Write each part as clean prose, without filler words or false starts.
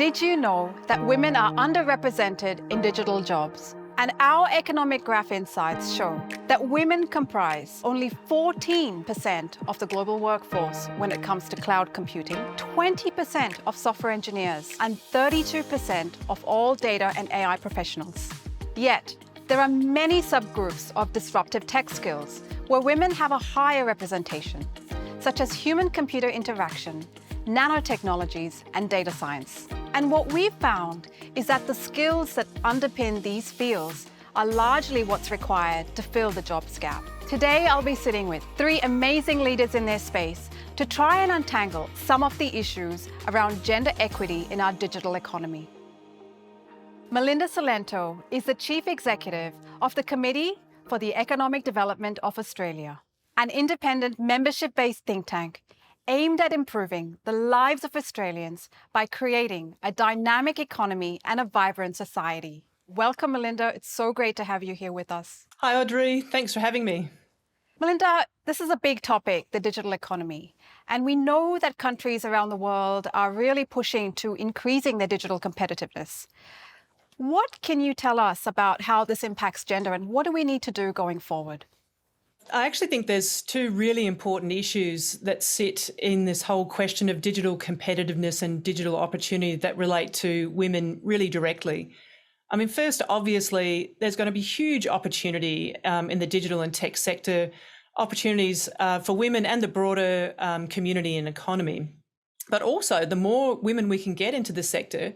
Did you know that women are underrepresented in digital jobs? And our economic graph insights show that women comprise only 14% of the global workforce when it comes to cloud computing, 20% of software engineers, and 32% of all data and AI professionals. Yet, there are many subgroups of disruptive tech skills where women have a higher representation, such as human-computer interaction, nanotechnologies, and data science. And what we've found is that the skills that underpin these fields are largely what's required to fill the jobs gap. Today, I'll be sitting with three amazing leaders in their space to try and untangle some of the issues around gender equity in our digital economy. Melinda Cilento is the Chief Executive of the Committee for the Economic Development of Australia, an independent membership-based think tank aimed at improving the lives of Australians by creating a dynamic economy and a vibrant society. Welcome, Melinda. It's so great to have you here with us. Hi, Audrey. Thanks for having me. Melinda, this is a big topic, the digital economy. And we know that countries around the world are really pushing to increasing their digital competitiveness. What can you tell us about how this impacts gender and what do we need to do going forward? I actually think there's two really important issues that sit in this whole question of digital competitiveness and digital opportunity that relate to women really directly. I mean, first, obviously, there's going to be huge opportunity in the digital and tech sector, opportunities for women and the broader community and economy. But also, the more women we can get into the sector,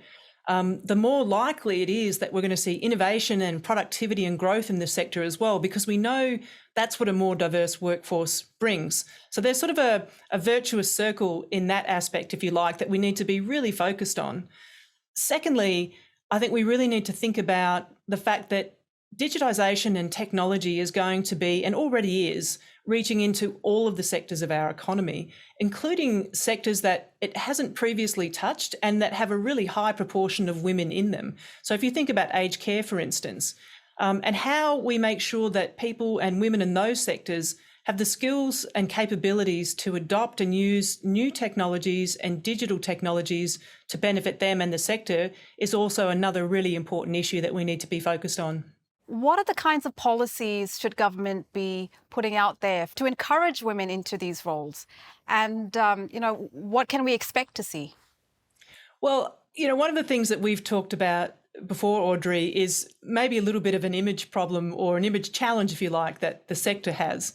the more likely it is that we're going to see innovation and productivity and growth in the sector as well, because we know that's what a more diverse workforce brings. So there's sort of a virtuous circle in that aspect, if you like, that we need to be really focused on. Secondly, I think we really need to think about the fact that digitisation and technology is going to be, and already is, reaching into all of the sectors of our economy, including sectors that it hasn't previously touched and that have a really high proportion of women in them. So if you think about aged care, for instance, and how we make sure that people and women in those sectors have the skills and capabilities to adopt and use new technologies and digital technologies to benefit them and the sector is also another really important issue that we need to be focused on. What are the kinds of policies should government be putting out there to encourage women into these roles? And, what can we expect to see? Well, one of the things that we've talked about before, Audrey, is maybe a little bit of an image problem or an image challenge, if you like, that the sector has.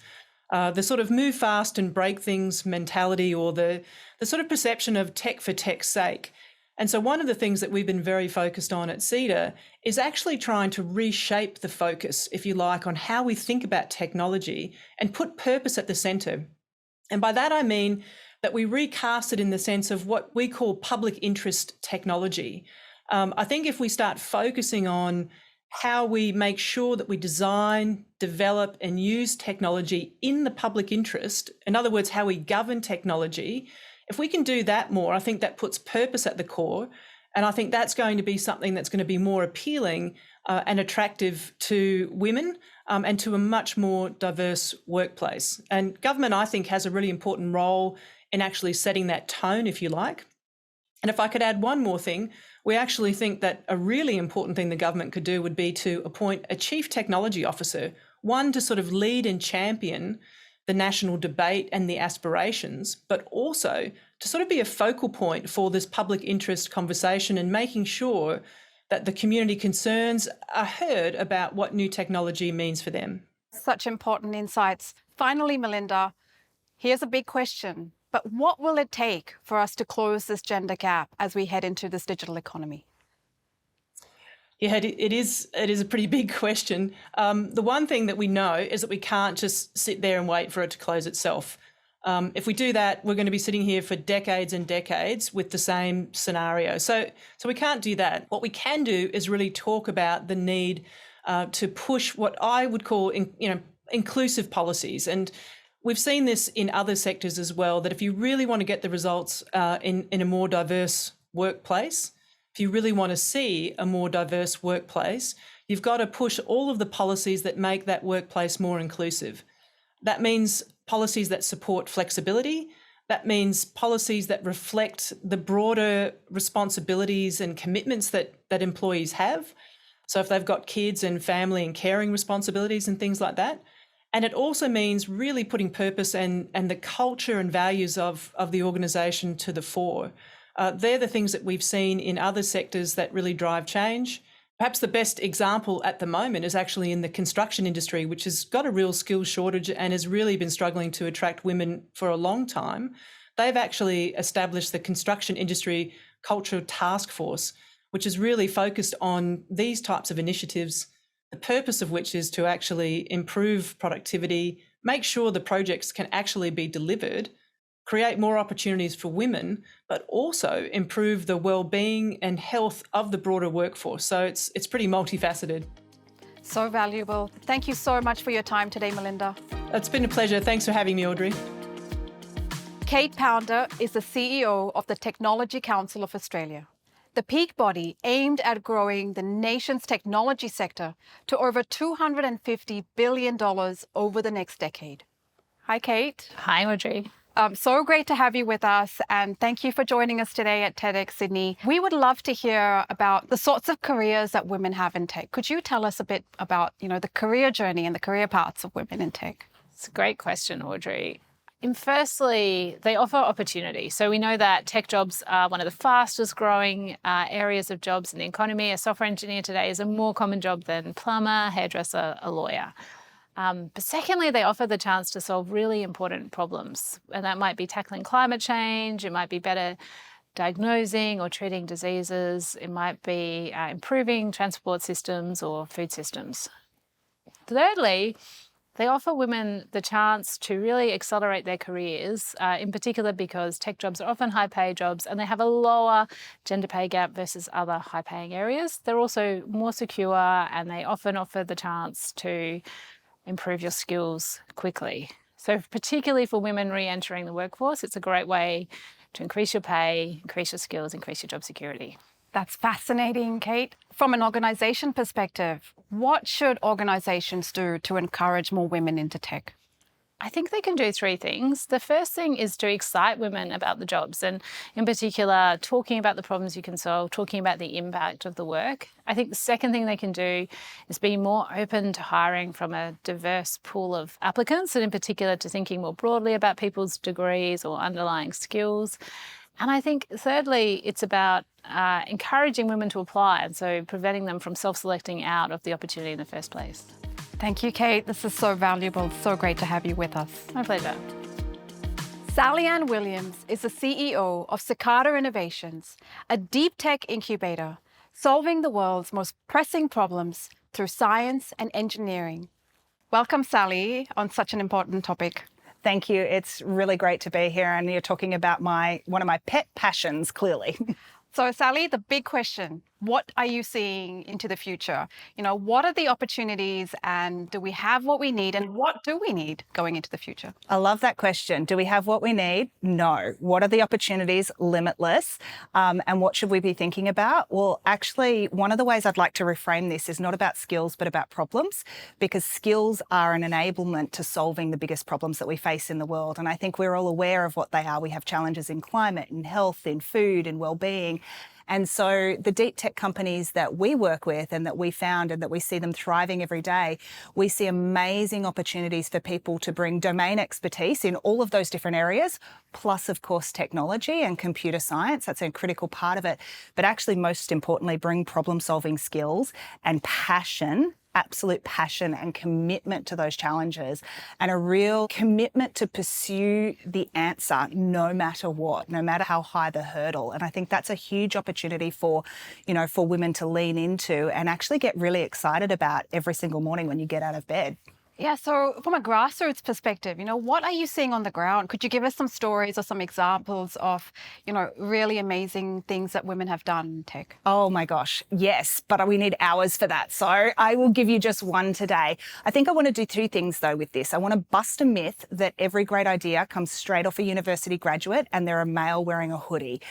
The sort of move fast and break things mentality, or the sort of perception of tech for tech's sake. And so one of the things that we've been very focused on at CEDA is actually trying to reshape the focus, if you like, on how we think about technology and put purpose at the centre. And by that I mean that we recast it in the sense of what we call public interest technology. I think if we start focusing on how we make sure that we design, develop and use technology in the public interest, in other words, how we govern technology, if we can do that more, I think that puts purpose at the core. And I think that's going to be something that's going to be more appealing and attractive to women and to a much more diverse workplace. And government, I think, has a really important role in actually setting that tone, if you like. And if I could add one more thing, we actually think that a really important thing the government could do would be to appoint a chief technology officer, one to sort of lead and champion the national debate and the aspirations, but also to sort of be a focal point for this public interest conversation and making sure that the community concerns are heard about what new technology means for them. Such important insights. Finally, Melinda, here's a big question, but what will it take for us to close this gender gap as we head into this digital economy? Yeah, it is a pretty big question. The one thing that we know is that we can't just sit there and wait for it to close itself. If we do that, we're going to be sitting here for decades and decades with the same scenario. So we can't do that. What we can do is really talk about the need to push what I would call, inclusive policies. And we've seen this in other sectors as well, that if you really want to get the results in a more diverse workplace, if you really want to see a more diverse workplace, you've got to push all of the policies that make that workplace more inclusive. That means policies that support flexibility, That means policies that reflect the broader responsibilities and commitments that employees have. So if they've got kids and family and caring responsibilities and things like that. And it also means really putting purpose and the culture and values of the organisation to the fore. They're the things that we've seen in other sectors that really drive change. Perhaps the best example at the moment is actually in the construction industry, which has got a real skills shortage and has really been struggling to attract women for a long time. They've actually established the Construction Industry Culture Task Force, which is really focused on these types of initiatives, the purpose of which is to actually improve productivity, make sure the projects can actually be delivered, create more opportunities for women, but also improve the well-being and health of the broader workforce. So it's pretty multifaceted. So valuable. Thank you so much for your time today, Melinda. It's been a pleasure. Thanks for having me, Audrey. Kate Pounder is the CEO of the Technology Council of Australia, the peak body aimed at growing the nation's technology sector to over $250 billion over the next decade. Hi, Kate. Hi, Audrey. So great to have you with us, and thank you for joining us today at TEDxSydney. We would love to hear about the sorts of careers that women have in tech. Could you tell us a bit about, the career journey and the career paths of women in tech? It's a great question, Audrey. And firstly, they offer opportunity. So we know that tech jobs are one of the fastest growing areas of jobs in the economy. A software engineer today is a more common job than plumber, hairdresser, a lawyer. But secondly, they offer the chance to solve really important problems. And that might be tackling climate change, it might be better diagnosing or treating diseases, it might be improving transport systems or food systems. Thirdly, they offer women the chance to really accelerate their careers, in particular because tech jobs are often high-paid jobs and they have a lower gender pay gap versus other high-paying areas. They're also more secure and they often offer the chance to improve your skills quickly. So particularly for women re-entering the workforce, it's a great way to increase your pay, increase your skills, increase your job security. That's fascinating, Kate. From an organisation perspective, what should organisations do to encourage more women into tech? I think they can do three things. The first thing is to excite women about the jobs and in particular, talking about the problems you can solve, talking about the impact of the work. I think the second thing they can do is be more open to hiring from a diverse pool of applicants and in particular to thinking more broadly about people's degrees or underlying skills. And I think thirdly, it's about encouraging women to apply and so preventing them from self-selecting out of the opportunity in the first place. Thank you, Kate. This is so valuable. So great to have you with us. My pleasure. Sally Ann Williams is the CEO of CEDA Innovations, a deep tech incubator, solving the world's most pressing problems through science and engineering. Welcome, Sally, on such an important topic. Thank you. It's really great to be here. And you're talking about one of my pet passions, clearly. So, Sally, the big question, what are you seeing into the future? What are the opportunities and do we have what we need and what do we need going into the future? I love that question. Do we have what we need? No. What are the opportunities? Limitless. And what should we be thinking about? Well, actually, one of the ways I'd like to reframe this is not about skills, but about problems, because skills are an enablement to solving the biggest problems that we face in the world. And I think we're all aware of what they are. We have challenges in climate, in health, in food, in well-being. And so the deep tech companies that we work with and that we found and that we see them thriving every day, we see amazing opportunities for people to bring domain expertise in all of those different areas, plus, of course, technology and computer science. That's a critical part of it. But actually, most importantly, bring problem-solving skills and passion, absolute passion and commitment to those challenges and a real commitment to pursue the answer no matter what, no matter how high the hurdle. And I think that's a huge opportunity for women to lean into and actually get really excited about every single morning when you get out of bed. Yeah, so from a grassroots perspective, what are you seeing on the ground? Could you give us some stories or some examples of, really amazing things that women have done in tech? Oh my gosh, yes, but we need hours for that. So I will give you just one today. I think I want to do two things though with this. I want to bust a myth that every great idea comes straight off a university graduate and they're a male wearing a hoodie.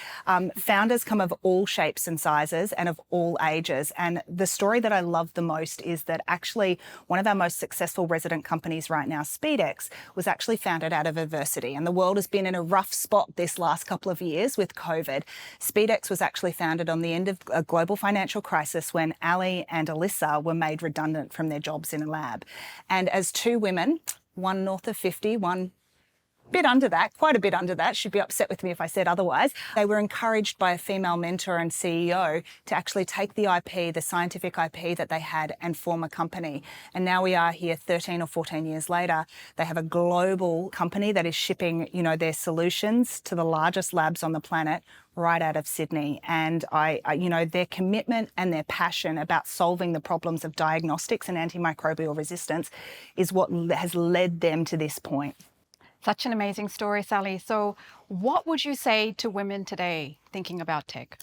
Founders come of all shapes and sizes and of all ages. And the story that I love the most is that actually one of our most successful president companies right now, SpeedX, was actually founded out of adversity. And the world has been in a rough spot this last couple of years with COVID. SpeedX was actually founded on the end of a global financial crisis when Ali and Alyssa were made redundant from their jobs in a lab. And as two women, one north of 50, one bit under that, quite a bit under that, she'd be upset with me if I said otherwise. They were encouraged by a female mentor and CEO to actually take the IP, the scientific IP that they had, and form a company. And now we are here 13 or 14 years later. They have a global company that is shipping, their solutions to the largest labs on the planet right out of Sydney. And their commitment and their passion about solving the problems of diagnostics and antimicrobial resistance is what has led them to this point. Such an amazing story, Sally. So what would you say to women today thinking about tech?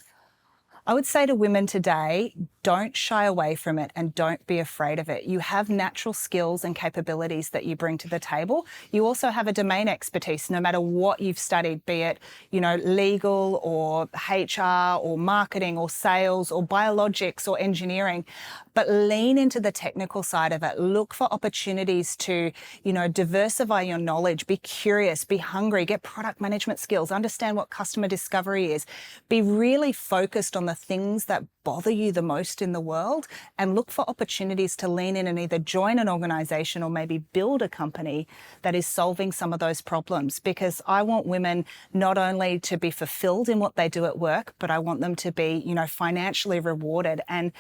I would say to women today, don't shy away from it and don't be afraid of it. You have natural skills and capabilities that you bring to the table. You also have a domain expertise, no matter what you've studied, be it, legal or HR or marketing or sales or biologics or engineering. But lean into the technical side of it. Look for opportunities to, diversify your knowledge, be curious, be hungry, get product management skills, understand what customer discovery is, be really focused on the things that bother you the most in the world, and look for opportunities to lean in and either join an organization or maybe build a company that is solving some of those problems. Because I want women not only to be fulfilled in what they do at work, but I want them to be, financially rewarded. And,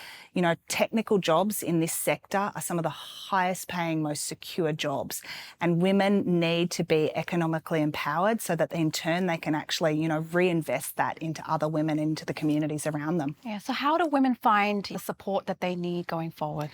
technical jobs in this sector are some of the highest paying, most secure jobs. And women need to be economically empowered so that in turn they can actually, reinvest that into other women, into the communities around them. Yeah. So how do women find the support that they need going forward?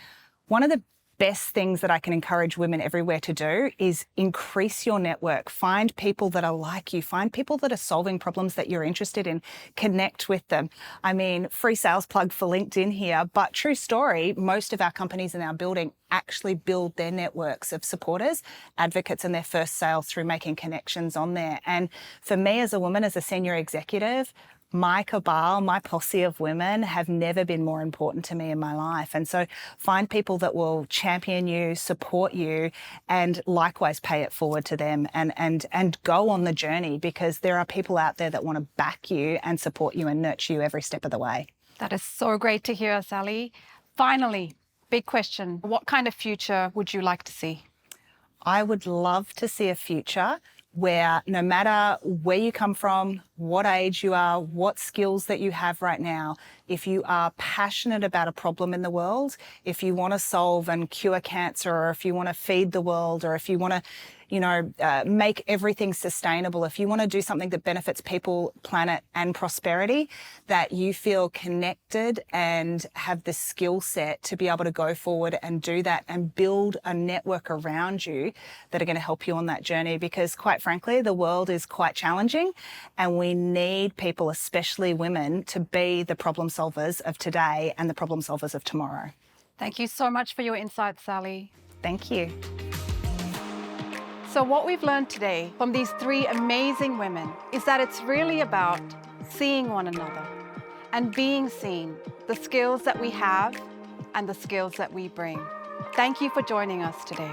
One of the best things that I can encourage women everywhere to do is increase your network. Find people that are like you. Find people that are solving problems that you're interested in. Connect with them. I mean, free sales plug for LinkedIn here, but true story, most of our companies in our building actually build their networks of supporters, advocates, and their first sale through making connections on there. And for me as a woman, as a senior executive, my cabal, my posse of women have never been more important to me in my life. And so find people that will champion you, support you, and likewise pay it forward to them and go on the journey, because there are people out there that want to back you and support you and nurture you every step of the way. That is so great to hear, Sally. Finally, big question. What kind of future would you like to see? I would love to see a future where no matter where you come from, what age you are, what skills that you have right now, if you are passionate about a problem in the world, if you want to solve and cure cancer, or if you want to feed the world, or if you want to, make everything sustainable, if you want to do something that benefits people, planet, and prosperity, that you feel connected and have the skill set to be able to go forward and do that and build a network around you that are going to help you on that journey. Because quite frankly, the world is quite challenging, and we need people, especially women, to be the problem solvers of today and the problem solvers of tomorrow. Thank you so much for your insights, Sally. Thank you. So what we've learned today from these three amazing women is that it's really about seeing one another and being seen, the skills that we have and the skills that we bring. Thank you for joining us today.